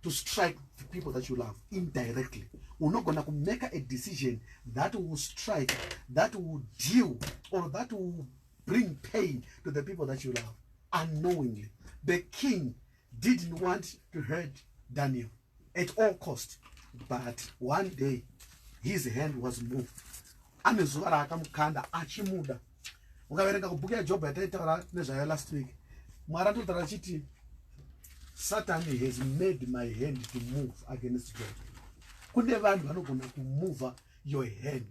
to strike the people that you love indirectly. We're not going to make a decision that will strike, that will deal, or that will bring pain to the people that you love unknowingly. The king didn't want to hurt Daniel at all cost, but one day his hand was moved. Amezuva rakamukanda achimuda. Ukaverenga kubhuku yaJobho yataitaura nezvayo last week, Mwari anotaura achiti Satan has made my hand to move against God. Kune vanhu vanogona kumove your hand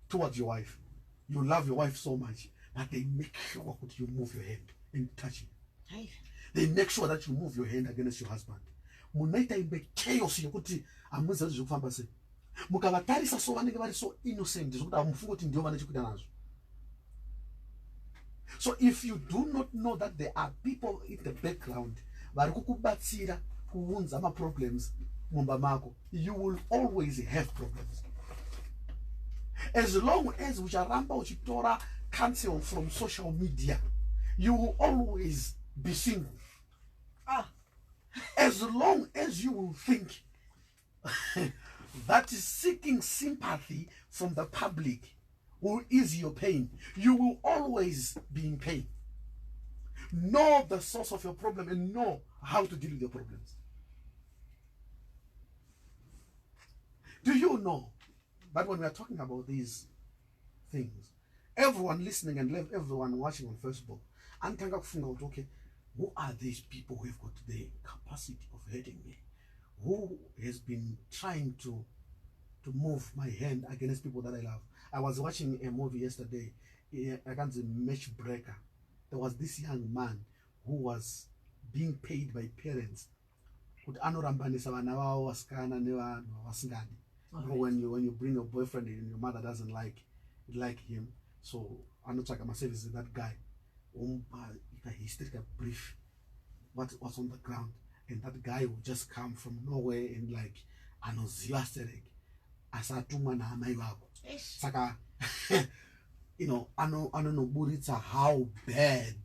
towards your wife. You love your wife so much, but they make sure that you move your hand and touch it. They make sure that you move your hand against your husband. Munaita imbe chaos yokuti amuza zvekufamba sei. Mukavatarisa so vanenge vari so innocent zvokuti amufunga kuti ndio vane chekuita nazvo. So if you do not know that there are people in the background vari kukubatsira kuunza ma problems mumba mako, you will always have problems. As long as ucharamba uchitora counsel from social media, you will always be single. As long as you will think that seeking sympathy from the public will ease your pain, you will always be in pain. Know the source of your problem and know how to deal with your problems. Do you know that when we are talking about these things, everyone listening and everyone watching on Facebook, antanga kufunga kuti, okay, who are these people who have got the capacity of hurting me? Who has been trying to move my hand against people that I love? I was watching a movie yesterday, against Matchbreaker. There was this young man who was being paid by parents. When you bring your boyfriend and your mother doesn't like him, so I'm not talking about service that guy. He still got brief what's on the ground, and that guy would just come from nowhere and like anoziasterek asatuma na amai wako. Saka you know, anonoburitsa how bad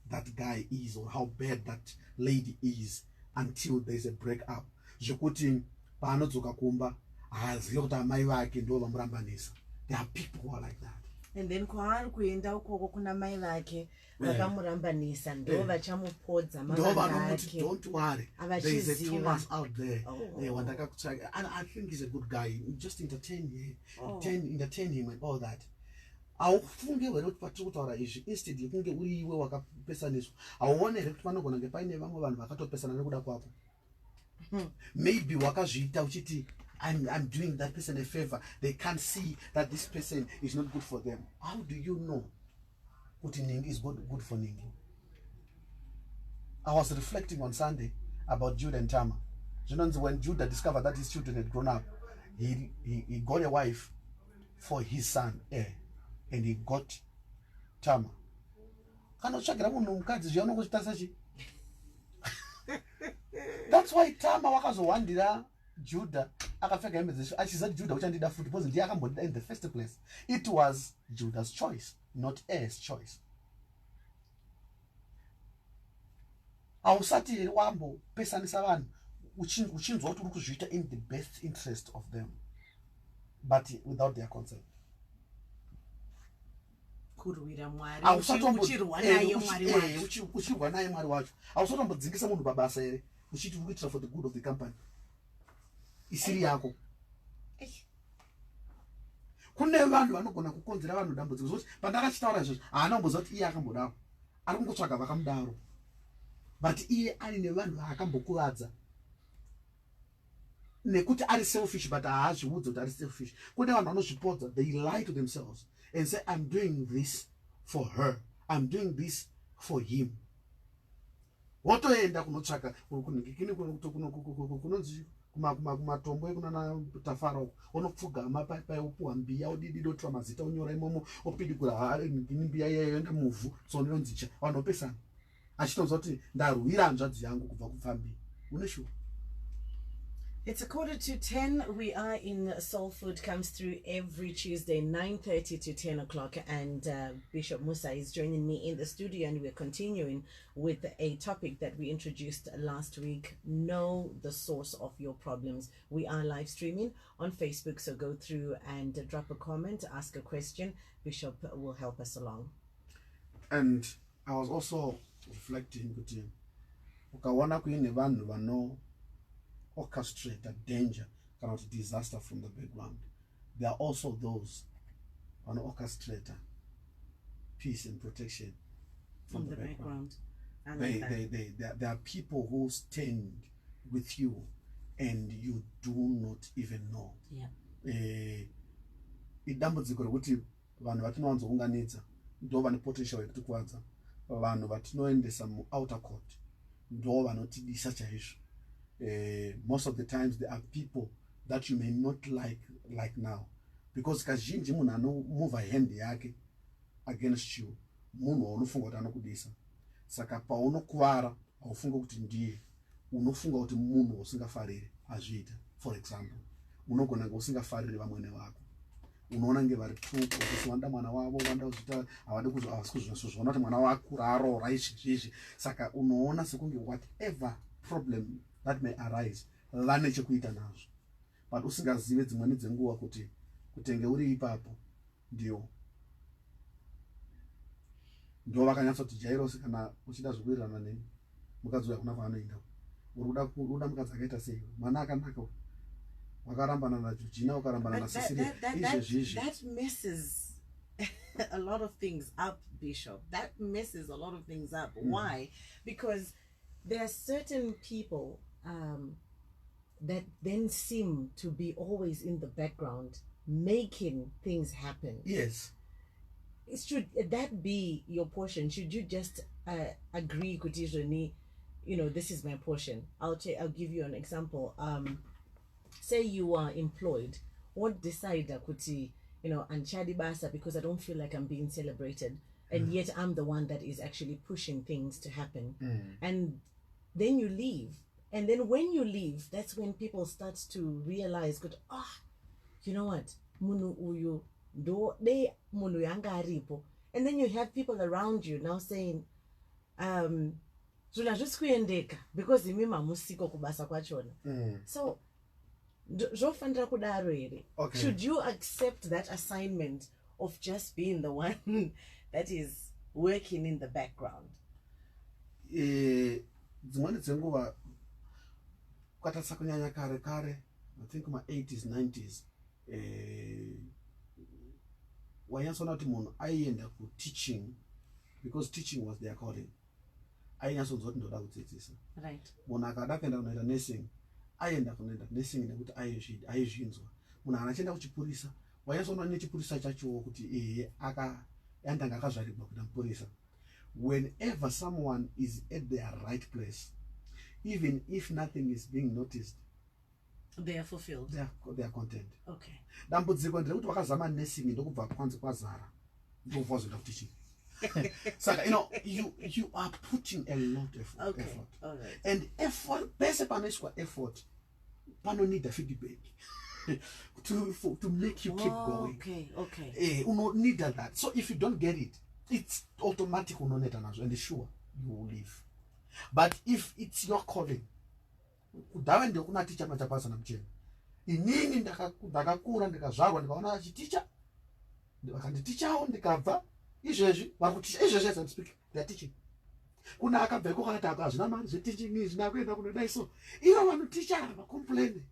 that guy is or how bad that lady is until there's a breakup. Zvokuti paanodzoka kumba hazivi kuti amai vake ndo vamurambanisa. There are people who are like that. And then kwaari kuenda ukoko kuna mai vake vakamurambanisa ndo vachamupodza mama ake. Don't worry, there is a Thomas out there. And I think he's a good guy. Just entertain him and all that. Aufunge were kuti patiri kutaura izvi instead yekunge uriwe wakapesaniswa. Auone here kuti panogona kunge paine vamwe vanhu vakatopesana nekuda kwako. Maybe wakazviita uchiti I'm doing that person a favor. They can't see that this person is not good for them. How do you know kuti Ningi is good for Ningi? I was reflecting on Sunday about Judah and Tamar. You know, when Judah discovered that his children had grown up, he got a wife for his son, and he got Tamar. That's why Tamar wakazowandira Judah akafeka emezesho achiza Judah uchandida futhi because ndiye akambodida in the first place. It was Judah's choice, not Er's choice. Ausati wambo pesanisa vanhu uchinzwa kuti uri kuzviita in the best interest of them, but without their consent. Kurwira Mwari uchirwa naye Mwari wacho. Uchirwa naye Mwari wacho. Ausatombodzingisa munhu babasa here uchiti uri kuitira for the good of the company. Isiri yako. Kune vanhu vanogona kukonzera vanhu dambudziko zvokuti pandakachitaura izvozvo haana kumboziva kuti iye akambodaro. Ari kungotsvaga vakamudaro. But iye aine vanhu vaakambokuvadza. Nekuti ari selfish but haazviudza kuti ari selfish. Kune vanhu vanozvipodza, they lie to themselves and say, I'm doing this for her, I'm doing this for him. Wotoenda kunotsvaka kunonzi kumatombo ekunana Tafara unopfugama paiupuwa mbiya udidi dotora mazita unyora imomo opidikura mbiya yaenda muvhu tsononzicha vanopesana achitonzwa kuti ndarwira hanzvadzi yangu kubva kupfambi. Uneshuwa It's 9:45. We are in Soul Food, comes through every Tuesday, 9:30 to 10 o'clock. And Bishop Musa is joining me in the studio, and we're continuing with a topic that we introduced last week. Know the source of your problems. We are live streaming on Facebook, so go through and drop a comment, ask a question. Bishop will help us along. And I was also reflecting with him. Ukawana kuine vanhu vano orchestrate a danger, kind of disaster from the background. There are also those who orchestrate peace and protection from the background. There are people who stand with you and you do not even know. Idambudziko rekuti vanhu vatinowanzounganidza ndo vane potential yekuti kuwadza, vanhu vatinoendesa outer court ndo vanotidisa chaizvo. Most of the times there are people that you may not like now, because kazhinji munhu anomove hand yake against you munhu waunofunga kuti anokudisa. Saka paunokuvara haufunga kuti ndiye, unofunga kuti munhu usingafariri azviita. For example, unogona kunge usingafariri vamwene vako, unoona nge vari tuko kuti wanda mwana wavo wanda kuzvita havadi kuzozviona kuti mwana wakura aroora izvi. Saka unoona sekunge whatever problem that may arise vane chekuita nazvo, but usingazive dzimweni dzenguva kuti kutenge uri ipapo ndo vakanyatsa kuti Jairosi kana uchida zvokuwirirana neni mukadzi uya kuna kwaanoenda uruda mukadzi akaita sei, mwana akanaka wakarambana naJorgina ukarambana naCecilia izvezvizvi. That messes a lot of things up, Bishop. That messes a lot of things up. Why? Because there are certain people that then seem to be always in the background making things happen. Yes. Should that be your portion? Should you just agree, Kutijoni, this is my portion? I'll give you an example. Say you are employed. What decide Kuti, Anchadi Basa, because I don't feel like I'm being celebrated, and yet I'm the one that is actually pushing things to happen. And then you leave. And then when you leave, that's when people start to realize, you know what? Munu uyu do de munu yanga aripo. And then you have people around you now saying, because imima musiko kubasa kwachona. So okay. Should you accept that assignment of just being the one that is working in the background? Dzimweni dzenguva kwatasa kunyanya kare I think ma 80s 90s wayantsona kuti munhu aienda ku teaching because teaching was their calling. Ainyatsonzwa kuti ndoda kudzidzisa. Right. Munhu akada kuenda kunoita nursing aienda kunoita nursing nekuti aizvinzwa. Munhu kana achienda kuchipurisa wayantsona nechipurisa chacho kuti yandanga akazvarirwa kuita mupurisa. Whenever someone is at their right place, even if nothing is being noticed, they are fulfilled. They are content. Okay. Dambudziko nderekuti vakazama nursing ndokubva kwanze kwazara ndokuvazoenda kuteaching. Saka you are putting a lot of effort. All right. And effort, pese panoiswa effort, pano need a feedback to make you keep going. Okay. You need that. So if you don't get it, it's automatic and sure you will leave. But if it's your calling, kudawe ndio kuna teacher machapasa na mcheni. Inini ndakakura ndikazvarwa ndikaona achiticha. Vakanditicha hao ndikabva izvezvi varikuticha izvezvi as I'm speaking they are teaching. Kuna akabveko kana taka zvina mari zve teaching izvi nakuenda kunodai so. Ivo vanuticha va complain.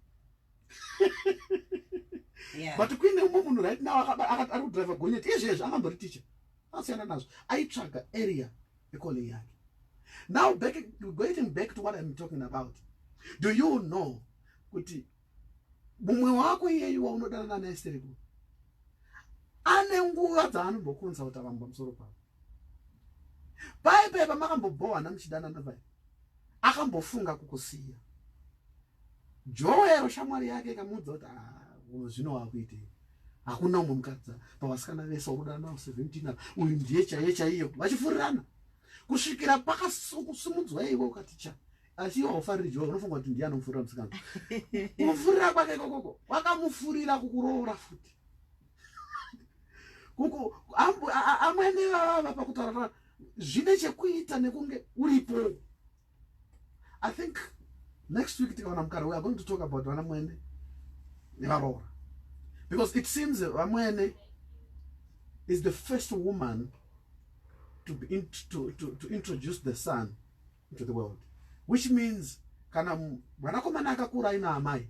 Yeah. But kuine munhu right now ari kudrive gonyeti izvezvi angambori teacher. Asiyana nazvo. Aitsvaga area calling yake. Now going back to what I'm talking about. Do you know kuti mumwe wako iyeyu waunodana naye Esther ane nguva dzaanombokudza kuti avamba musoro pavo. Paipepa makambobohana muchidanana pai akambofunga kukusiya. Joero shamwari yake ikamudza kuti zvino wakuitei. Hakuna umwe mukadzi pavasikana vese urudana navo 17 uyu ndiye chaiye chaiyo vachifurirana kusvikira pakasimudzwa iwe ukaticha asi haufariri Jehovah unofunga kuti ndiye anomufurira musikana. Kumufurira kwake kokoko wakamufurira kukuroora futi. Kuko amwene vava pakutaura zvine chekuita nekunge uripo. I think next week tikaona mukara we are going to talk about vana mwene nevaroora, because it seems Vamwene is the first woman to introduce the son into the world, which means kana mwanakomana akakura aina amai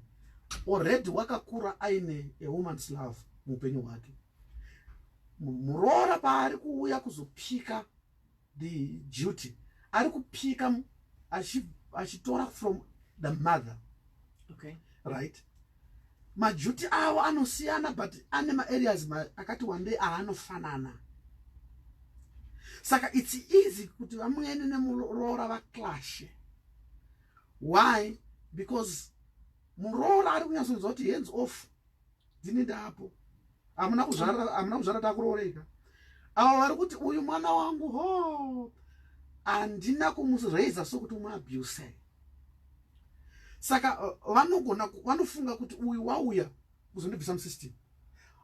already wakakura aine a woman's love muupenyu hwake. Muroora paari kuuya kuzopika the duty ari kupika achitora from the mother. Okay. Right? Majuti awo anosiyana, but ane ma-areas akati one day aanofanana. Saka it's easy kuti Vamwene nemuroora vaclashe. Why? Because muroora ari kunyatsonzwa kuti hands off dzinoenda apo. Amuna kuzvara takurooreka. Avo vari kuti uyu mwana wangu ho handina kumuraisa sokuti umuabuse. Saka vanofunga kuti uyu wauya kuzondibvisa musystem.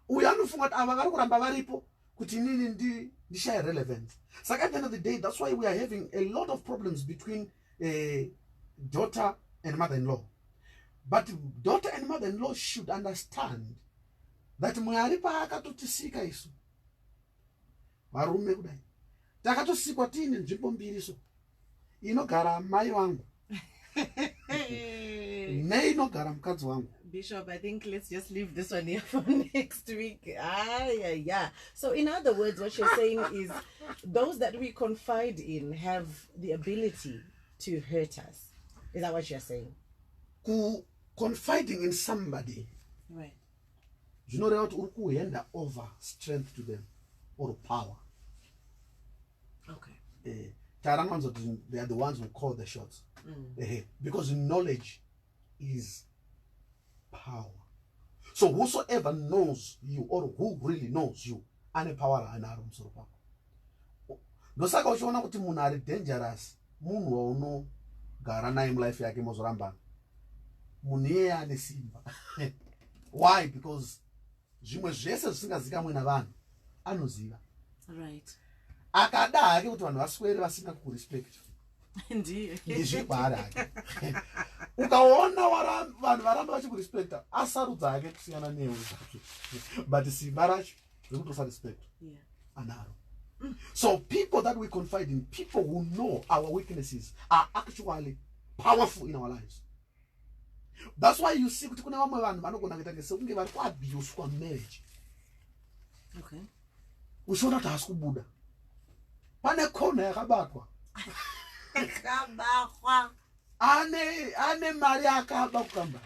Uyu anofunga kuti ava vari kuramba varipo kuti inini ndishaye relevance. Saka at the end of the day, that's why we are having a lot of problems between daughter and mother-in-law. But daughter and mother-in-law should understand that Mwari paakatotisika isu varume kudai takatosikwa tiine nzvimbo mbiri so inogara mai vangu neinogara mukadzi wangu. Bishop, I think let's just leave this one here for next week. Yeah. So in other words, what you're saying is those that we confide in have the ability to hurt us. Is that what you're saying? Confiding in somebody, right? You know that you hand over strength to them or power. Okay. They are the ones who call the shots. Because knowledge is power. So whosoever knows you or who really knows you, ane power anaro musoro pako. Ndosaka uchiona kuti munhu ari dangerous, munhu waunogara naye mulife yake mozorambana. Munhu iyeye ane simba. Why? Because zvimwe zvese zvisingazikamwe navanhu anoziva. Right. Akada hake kuti vanhu vaswere vasina kurespect. Ndiyo. Ndizvi kwaari hake. Ukaona vanhu varamba vachikurespecta asarudza hake kusiyana newe. But simba racho rekutosa respect anaro. So people that we confide in, people who know our weaknesses, are actually powerful in our lives. That's why you see kuti kune vamwe vanhu vanogona kuita sekunge vari kuabuswa marriage. Okay. Uchiona kuti haasi kubuda. Pane kona yakabatwa. Ane mari akaba kukamba.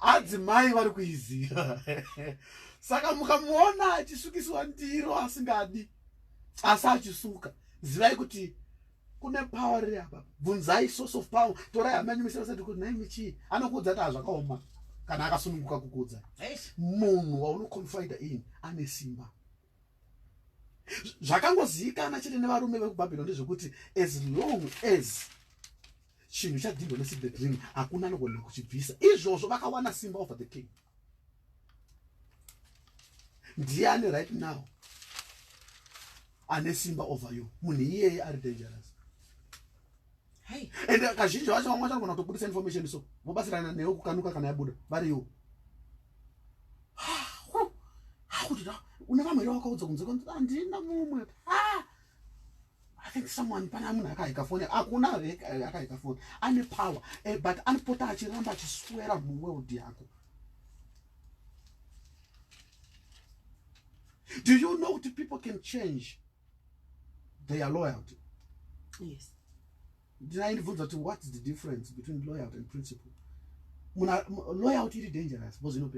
Adzimai vari kuiziva. Saka mukamuona achisukiswa ndiro asingadi, asi achisuka, zivai kuti kune power riri apa. Bvunzai source of power. Torai hama yenyu musevesati kuti nai michi anokuudza kuti hazvakaoma kana akasununguka kukuudza. Munhu waunoconfide in ane simba. Zvakangozivikanwa chete nevarume vekubhabhironi ndezvekuti as long as chinhu chadhindwa nesignet ring hakuna anogona kuchibvisa. Izvozvo vakawana simba over the king. Ndiani right now ane simba over you? Munhu iyeye ari dangerous. Hey. And kazhinji vacho vamwe vachagona kutobudisa information so vobatsirana newe kukanuka kana yabuda variyo. Une vamwe here vakaudza kunze kuti handina mumwe. I think someone pana munhu akaika foni. Hakuna akaika foni. Ane power. But anopota achiramba achiswera muworld yako. Do you know that people can change their loyalty? Yes. Did I even that what is the difference between loyalty and principle? Loyalty is dangerous, but you know.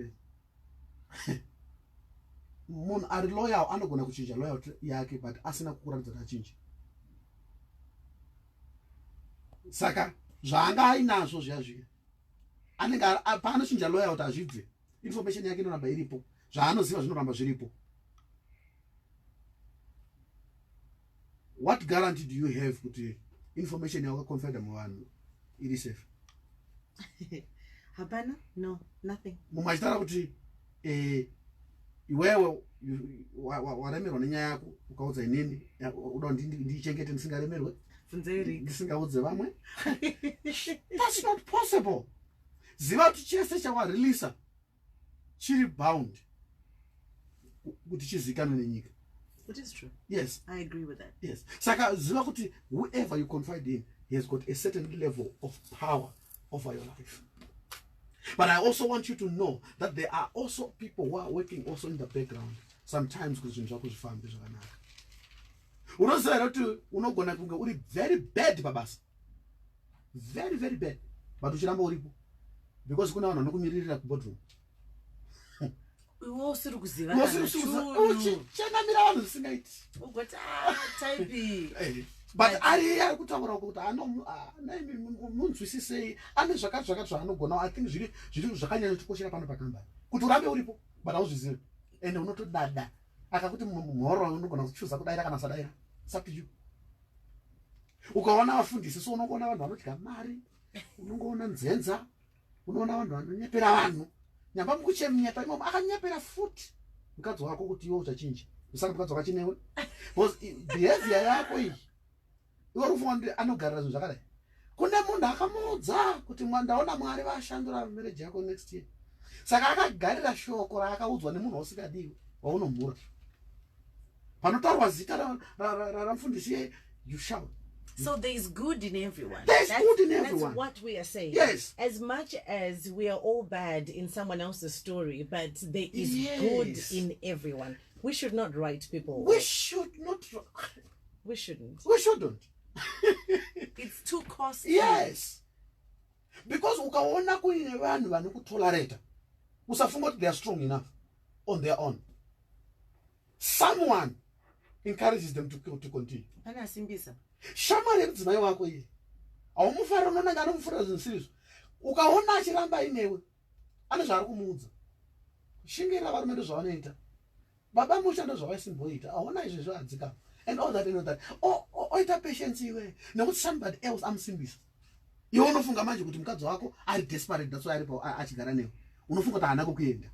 Munhu ari loyal anogona kuchinja loyalty yake but asina kukuratidza kuti achinje. Saka zvaanga ainazvo zviya anenge paanochinja loyalty hazvibve, information yake inoramba iripo, zvaanoziva zvinoramba zviripo. What guarantee do you have kuti information yawakaconfida muvanhu iri safe? Hapana? No, nothing. mumwe achitaura kuti iwewe waremerwa nenyaya yako ukaudza inini uda kuti ndiichengete ndisingaremerwe ndisingaudze vamwe. That's not possible. Ziva kuti chese chawareleasa chiri bound kuti chizikanwe nenyika. It is true. Yes. I agree with that. Yes. Saka ziva kuti whoever you confide in, he has got a certain level of power over your life. But I also want you to know that there are also people who are working also in the background. Sometimes kuti zvinhu zvako zvifambe zvakanaka. Unoziva kuti unogona kunge uri very bad pabasa. Very, very bad. But uchiramba uripo. Because kuna vanhu vanokumiririra kuboardroom. Usiri kuziva uchichenamira vanhu zvisingaiti. ugoti type. But ari kutaura kuti munzwisisei ane zvakati zvaanogona. I think zviri zvakanyanya kutikoshera pano pakambani kuti urambe uripo but hauzvizivi ende unotodada akakuti mhoro unogona kuchuza kudaira kana sadaira. It's up to you. Ukaona vafundisi so unoona vanhu vanodya mari, unongoona nzenza, unoona vanhu vanonyepera vanhu. Nyamba mukuchemunyepa imomo akanyepera futi mukadzi wako kuti iwe uchachinja. Usaka mukadzi wakachinewe. Because behavior yako iyi iwe unofunga kuti anogarira zvinhu zvakadai. Kune munhu akamuudza kuti ndaona Mwari vashandura marriage yako next year. Saka akagarira shoko raakaudzwa nemunhu usingadiwi waunomhura. Panotaurwa zita ramufundisi you shout. So there is good in everyone. There's good in everyone. That's what we are saying. Yes. As much as we are all bad in someone else's story, but there is Yes. good in everyone. We should not write people. We should not. We shouldn't. We shouldn't. It's too costly. Yes. Because ukaona kuine vanhu vanokutolerate, usafunga kuti they are strong enough on their own. Someone encourages them to continue. Ana simbisa. Shamari yemudzimai wako iye haumufarira unonanga anomufurira zvinhu zvisizvo. Ukaona achiramba inewe ane zvaari kumuudza, shingira varume ndozvavanoita, baba musha ndozvavaisimboita, haona izvezvo adzikama and all that and all that. Oita patience iwe nekuti somebody else amusimbisa. Iwe unofunga manje kuti mukadzi wako ari desperate, that's why aripo achigara newe. Unofunga kuti haana kukuenda.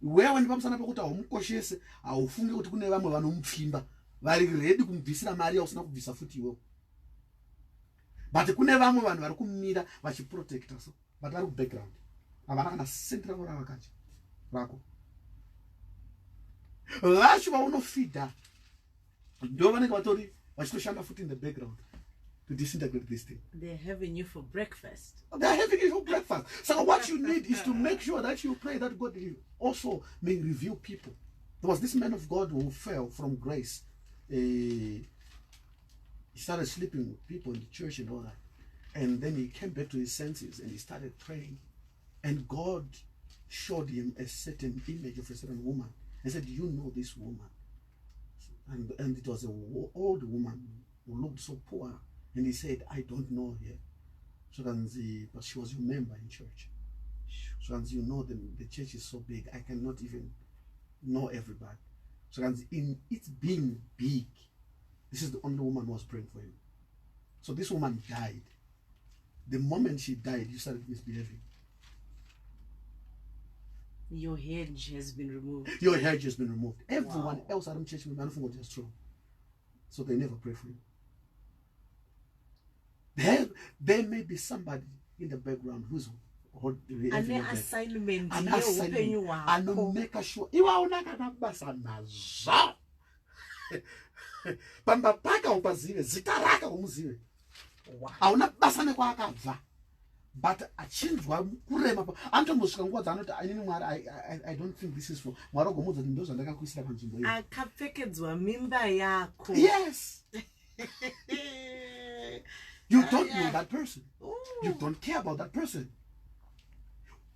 Wewe ndipamusana pekuti haumukoshese, haufungi kuti kune vamwe vanomupfimba vari ready kumubvisira mari yausina kubvisa futi iwewe. But kune vamwe vanhu vari kumira vachiprotecta so but vari kubackground havana kana senti ravo ravakacha rako. Vacho vaunofidha ndo vanenge vatori vachitoshanda futi in the background to disintegrate this thing. They're having you for breakfast. They're having you for breakfast. So what you need is to make sure that you pray that God also may reveal people. There was this man of God who fell from grace. He started sleeping with people in the church and all that. And then he came back to his senses and he started praying. And God showed him a certain image of a certain woman. He said, you know this woman. And it was an old woman who looked so poor. And he said, I don't know her. But she was your member in church. So you know the church is so big, I cannot even know everybody. So in it being big, this is the only woman who was praying for him. So this woman died. The moment she died, you started misbehaving. Your hedge has been removed. Your hedge has been removed. Everyone else around church will not think just true. So they never pray for you. There may be somebody in the background who's An assignment. And make sure you are not gonna pass on nazo. Pamba paka upazive zitaraka umuzive. Auna basane kwa akabva. But achinzwa kurema antomosvika nguva dzaanoti inini Mwari I don't think this is for Mwari ogomudza kuti ndozvandakakuisira panzvimbo iyi. Akapfekedzwa mimba yako. Yes. You don't know that person. You don't care about that person.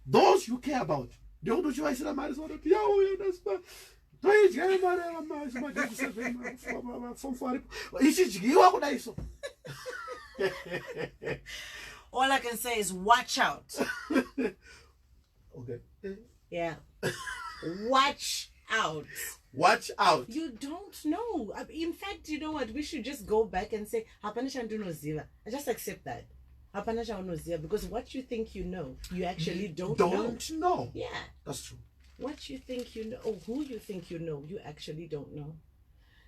Those you care about. Don't you I said I'm married to you that's bad. All I can say is watch out. Okay. Yeah. Watch out. Watch out. You don't know. In fact, you know what? We should just go back and say, "Hapana shandunoziva." I just accept that. Hapana shandunoziva, because what you think you know, you actually don't know. Don't know. Yeah. That's true. What you think you know, or who you think you know, you actually don't know.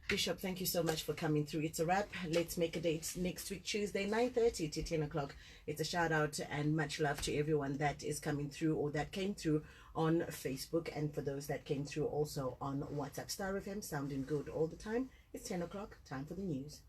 Bishop, thank you so much for coming through. It's a wrap. Let's make a date next week, Tuesday, 9:30 to 10 o'clock. It's a shout out and much love to everyone that is coming through or that came through on Facebook, and for those that came through also on WhatsApp. Star FM, sounding good all the time. It's 10 o'clock, time for the news.